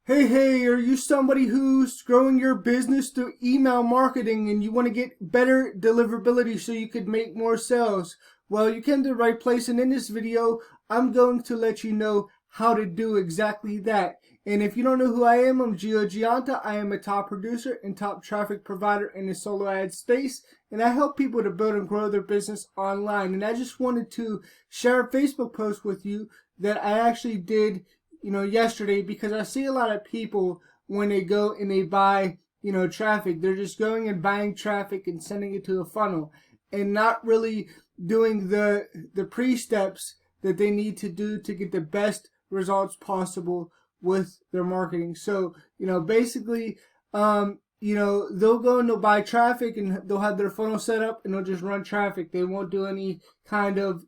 Hey, are you somebody who's growing your business through email marketing and you want to get better deliverability so you could make more sales? Well, you came to the right place, and in this video, I'm going to let you know how to do exactly that. And if you don't know who I am, I'm Gio Gianta. I am a top producer and top traffic provider in the solo ad space, and I help people to build and grow their business online. And I just wanted to share a Facebook post with you that I actually did yesterday, because I see a lot of people when they go and they buy, traffic, they're just going and buying traffic and sending it to a funnel and not really doing the pre-steps that they need to do to get the best results possible with their marketing. So, basically, they'll go and they'll buy traffic and they'll have their funnel set up and they'll just run traffic. They won't do any kind of,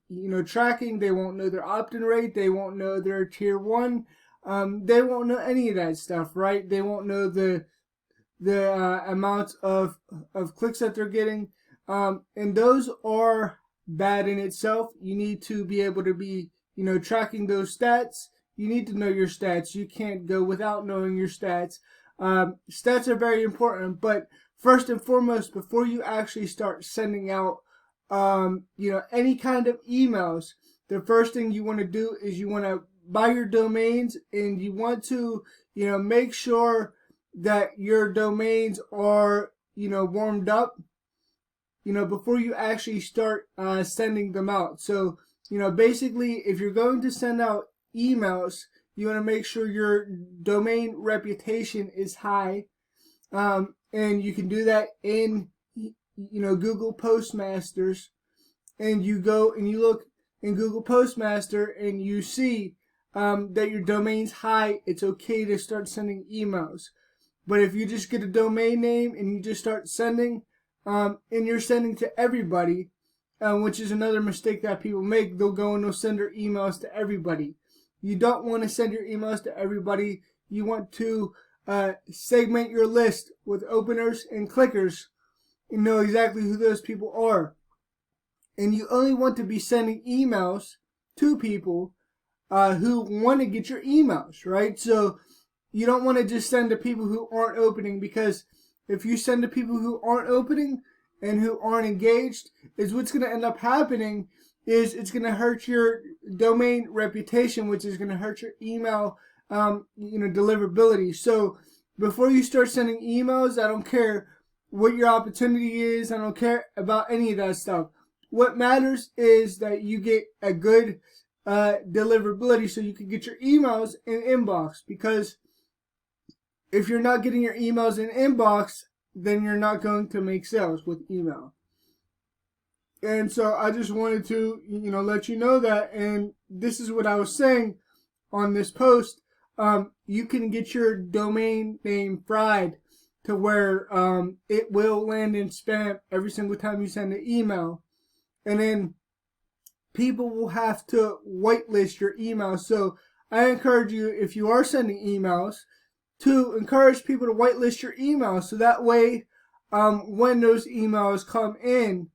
tracking. They won't know their opt-in rate. They won't know their tier one. They won't know any of that stuff, right? They won't know the amounts of clicks that they're getting. And those are bad in itself. You need to be able to be, tracking those stats. You need to know your stats. You can't go without knowing your stats. Stats are very important, but first and foremost, before you actually start sending out, any kind of emails, the first thing you want to do is you want to buy your domains, and you want to, make sure that your domains are, warmed up, before you actually start sending them out. So, basically, if you're going to send out emails, you want to make sure your domain reputation is high, and you can do that in Google Postmasters. And you go and you look in Google Postmaster and you see that your domain's high. It's okay to start sending emails. But if you just get a domain name and you just start sending, and you're sending to everybody, which is another mistake that people make, they'll go and they'll send their emails to everybody. You don't want to send your emails to everybody. You want to segment your list with openers and clickers and know exactly who those people are. And you only want to be sending emails to people who want to get your emails, right? So you don't want to just send to people who aren't opening, because if you send to people who aren't opening and who aren't engaged, is what's going to end up happening is it's going to hurt your domain reputation, which is going to hurt your email, deliverability. So before you start sending emails, I don't care what your opportunity is. I don't care about any of that stuff. What matters is that you get a good deliverability so you can get your emails in inbox, because if you're not getting your emails in inbox, then you're not going to make sales with email. And so I just wanted to, let you know that. And this is what I was saying on this post. You can get your domain name fried to where it will land in spam every single time you send an email. And then people will have to whitelist your email. So I encourage you, if you are sending emails, to encourage people to whitelist your email. So that way, when those emails come in,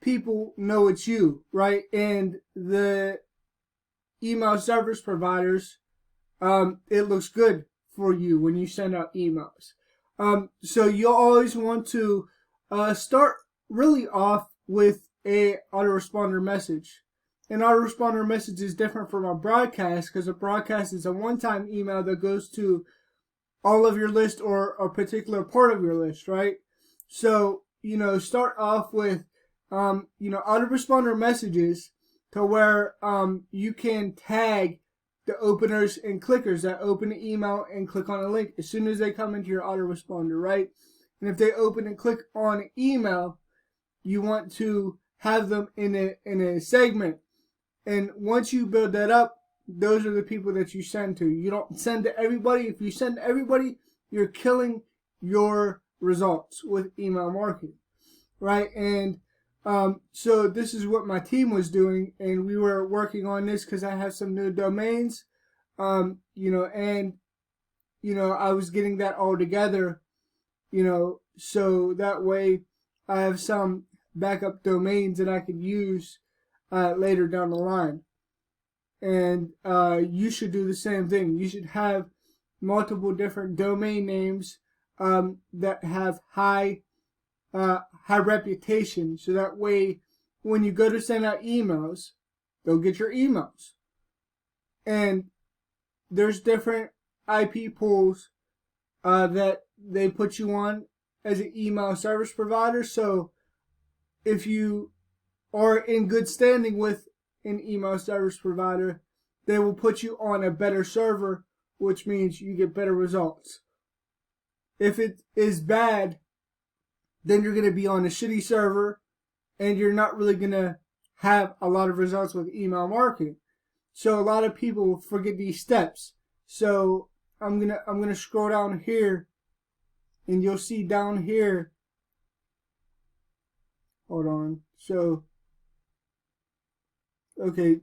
people know it's you, right? And the email service providers, it looks good for you when you send out emails. So you'll always want to start really off with a autoresponder message. An autoresponder message is different from a broadcast, because a broadcast is a one-time email that goes to all of your list or a particular part of your list, right? So, start off with, autoresponder messages to where you can tag the openers and clickers that open the email and click on a link as soon as they come into your autoresponder, right? And if they open and click on an email, you want to have them in a segment. And once you build that up, those are the people that you send to. You don't send to everybody. If you send to everybody, you're killing your results with email marketing, right? And so this is what my team was doing, and we were working on this because I have some new domains, and I was getting that all together, so that way I have some backup domains that I could use later down the line. And you should do the same thing. You should have multiple different domain names that have high reputation, so that way when you go to send out emails, they'll get your emails. And there's different IP pools that they put you on as an email service provider. So if you are in good standing with an email service provider, they will put you on a better server, which means you get better results. If it is bad, then you're going to be on a shitty server and you're not really going to have a lot of results with email marketing. So a lot of people forget these steps. So I'm gonna scroll down here, and you'll see down here. Hold on. So okay,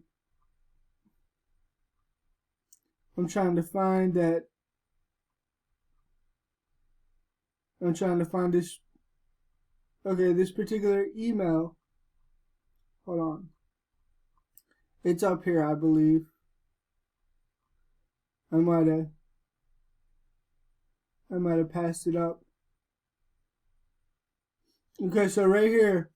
I'm trying to find that. I'm trying to find this. Okay, this particular email. Hold on. It's up here, I believe. I might have passed it up. Okay, so right here.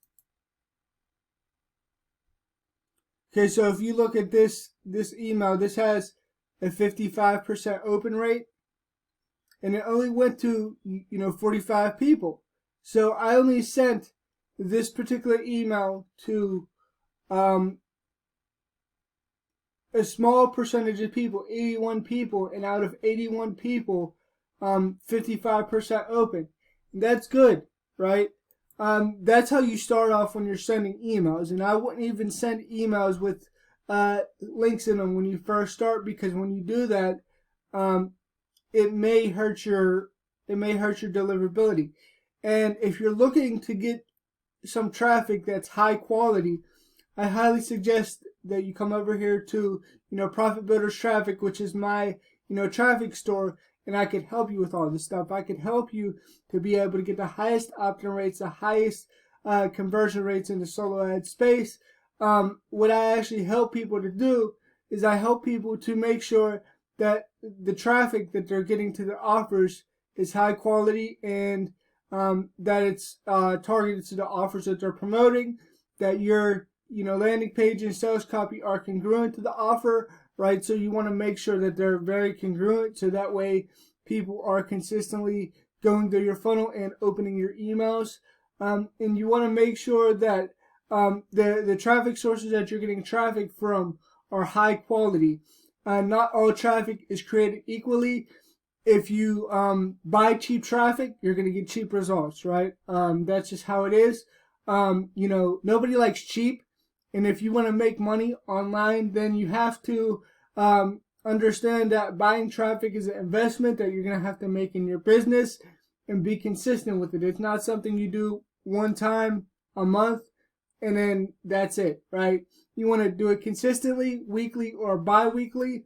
Okay, so if you look at this email, this has a 55% open rate, and it only went to 45 people. So I only sent this particular email to a small percentage of people, 81 people, and out of 81 people, 55% open. That's good, right? That's how you start off when you're sending emails. And I wouldn't even send emails with links in them when you first start, because when you do that, it may hurt your deliverability. And if you're looking to get some traffic that's high quality, I highly suggest that you come over here to, Profit Builders Traffic, which is my, traffic store, and I could help you with all this stuff. I could help you to be able to get the highest opt-in rates, the highest conversion rates in the solo ad space. What I actually help people to do is I help people to make sure that the traffic that they're getting to their offers is high quality, and that it's targeted to the offers that they're promoting, that your landing page and sales copy are congruent to the offer, right? So you want to make sure that they're very congruent, so that way people are consistently going through your funnel and opening your emails. And you want to make sure that the traffic sources that you're getting traffic from are high quality. Not all traffic is created equally. If you buy cheap traffic, you're going to get cheap results, right? That's just how it is. Nobody likes cheap. And if you want to make money online, then you have to understand that buying traffic is an investment that you're going to have to make in your business and be consistent with it. It's not something you do one time a month and then that's it, right? You want to do it consistently, weekly or bi-weekly,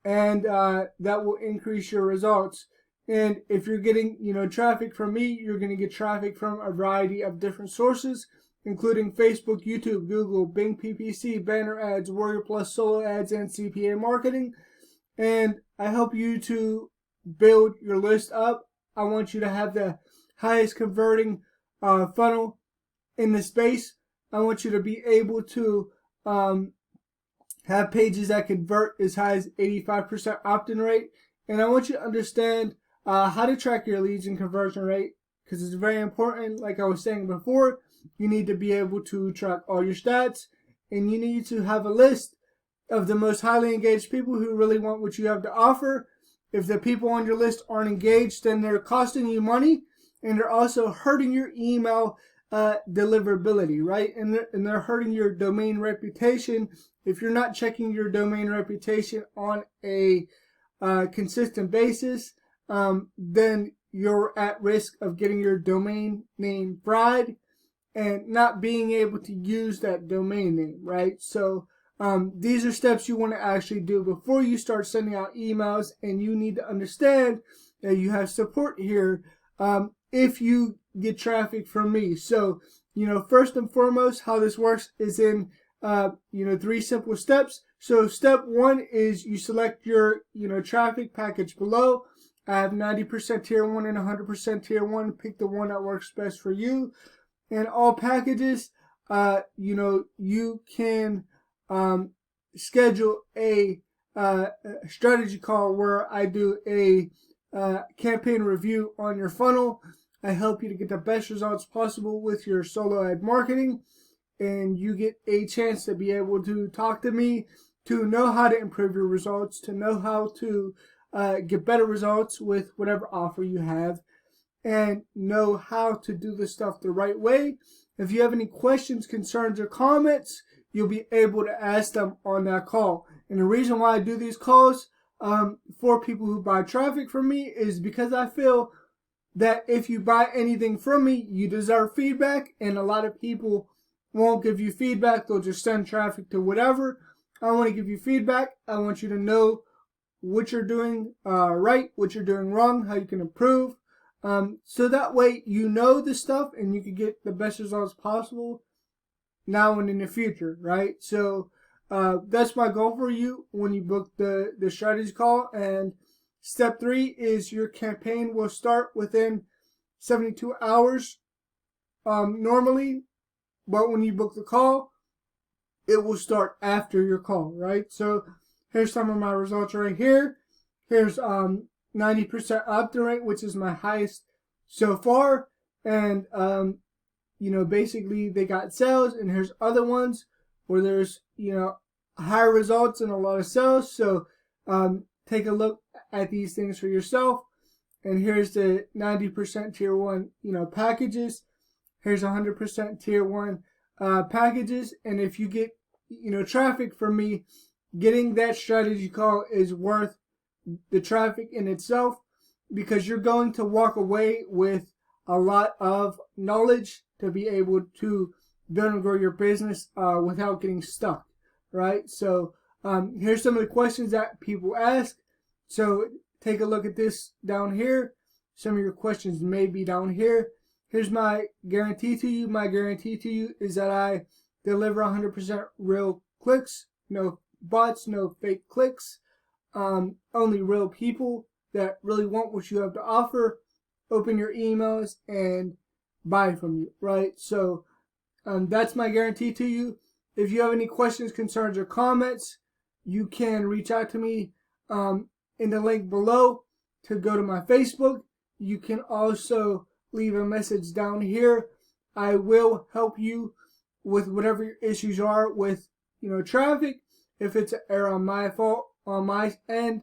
and that will increase your results. And if you're getting, traffic from me, you're going to get traffic from a variety of different sources, including Facebook, YouTube, Google, Bing PPC, banner ads, Warrior Plus solo ads, and CPA marketing. And I help you to build your list up. I want you to have the highest converting funnel in the space. I want you to be able to have pages that convert as high as 85% opt-in rate. And I want you to understand how to track your leads and conversion rate, because it's very important. Like I was saying before, you need to be able to track all your stats, and you need to have a list of the most highly engaged people who really want what you have to offer. If the people on your list aren't engaged, then they're costing you money, and they're also hurting your email deliverability, right? And they're hurting your domain reputation. If you're not checking your domain reputation on a consistent basis, then you're at risk of getting your domain name fried and not being able to use that domain name, right? So these are steps you want to actually do before you start sending out emails, and you need to understand that you have support here if you get traffic from me. So, first and foremost, how this works is in 3 simple steps. So step 1 is you select your, traffic package below. I have 90% tier 1 and 100% tier 1. Pick the one that works best for you. And all packages, you can schedule a strategy call where I do a campaign review on your funnel. I help you to get the best results possible with your solo ad marketing, and you get a chance to be able to talk to me, to know how to improve your results, to know how to get better results with whatever offer you have, and know how to do this stuff the right way. If you have any questions, concerns, or comments, you'll be able to ask them on that call. And the reason why I do these calls for people who buy traffic from me is because I feel that if you buy anything from me, you deserve feedback, and a lot of people won't give you feedback. They'll just send traffic to whatever. I want to give you feedback. I want you to know what you're doing right, what you're doing wrong, how you can improve. So that way you know this stuff and you can get the best results possible now and in the future, right? So that's my goal for you when you book the strategy call. And step 3 is your campaign will start within 72 hours normally, but when you book the call, it will start after your call, right? So here's some of my results right here. Here's 90% opt-in rate, which is my highest so far. And, basically they got sales, and here's other ones where there's, higher results and a lot of sales. So take a look at these things for yourself. And here's the 90% tier 1, packages. Here's 100% tier 1 packages. And if you get, traffic from me, getting that strategy call is worth the traffic in itself, because you're going to walk away with a lot of knowledge to be able to build and grow your business without getting stuck, right? So here's some of the questions that people ask. So take a look at this down here. Some of your questions may be down here. Here's my guarantee to you. My guarantee to you is that I deliver 100% real clicks, no bots, no fake clicks. Only real people that really want what you have to offer open your emails and buy from you, right? So that's my guarantee to you. If you have any questions, concerns, or comments, you can reach out to me in the link below to go to my Facebook. You can also leave a message down here. I will help you with whatever your issues are with traffic. If it's an error on my fault, on my end,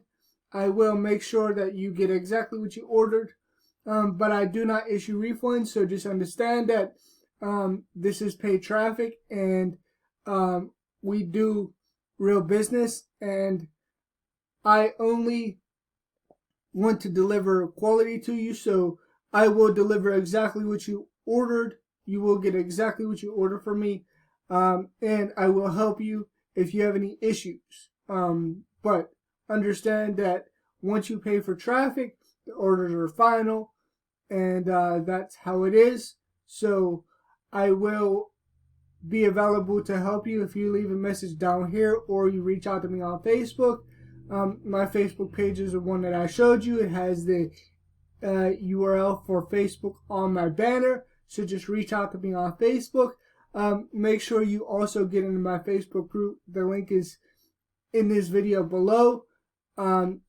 I will make sure that you get exactly what you ordered. But I do not issue refunds, so just understand that this is paid traffic, and we do real business, and I only want to deliver quality to you. So I will deliver exactly what you ordered. You will get exactly what you ordered from me, and I will help you if you have any issues. But understand that once you pay for traffic, the orders are final, and that's how it is. So I will be available to help you if you leave a message down here or you reach out to me on Facebook. My Facebook page is the one that I showed you. It has the URL for Facebook on my banner. So just reach out to me on Facebook. Make sure you also get into my Facebook group. The link is in this video below.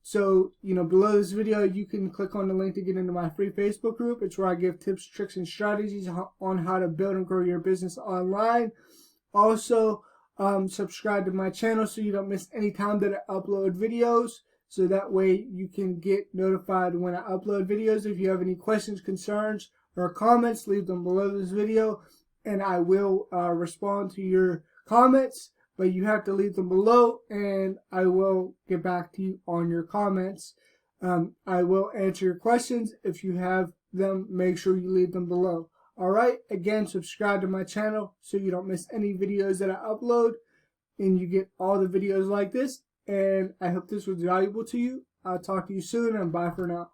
So below this video, you can click on the link to get into my free Facebook group. It's where I give tips, tricks, and strategies on how to build and grow your business online. Also, subscribe to my channel so you don't miss any time that I upload videos. So that way you can get notified when I upload videos. If you have any questions, concerns, or comments, leave them below this video, and I will respond to your comments. But you have to leave them below, and I will get back to you on your comments. I will answer your questions. If you have them, make sure you leave them below. Alright, again, subscribe to my channel so you don't miss any videos that I upload, and you get all the videos like this. And I hope this was valuable to you. I'll talk to you soon, and bye for now.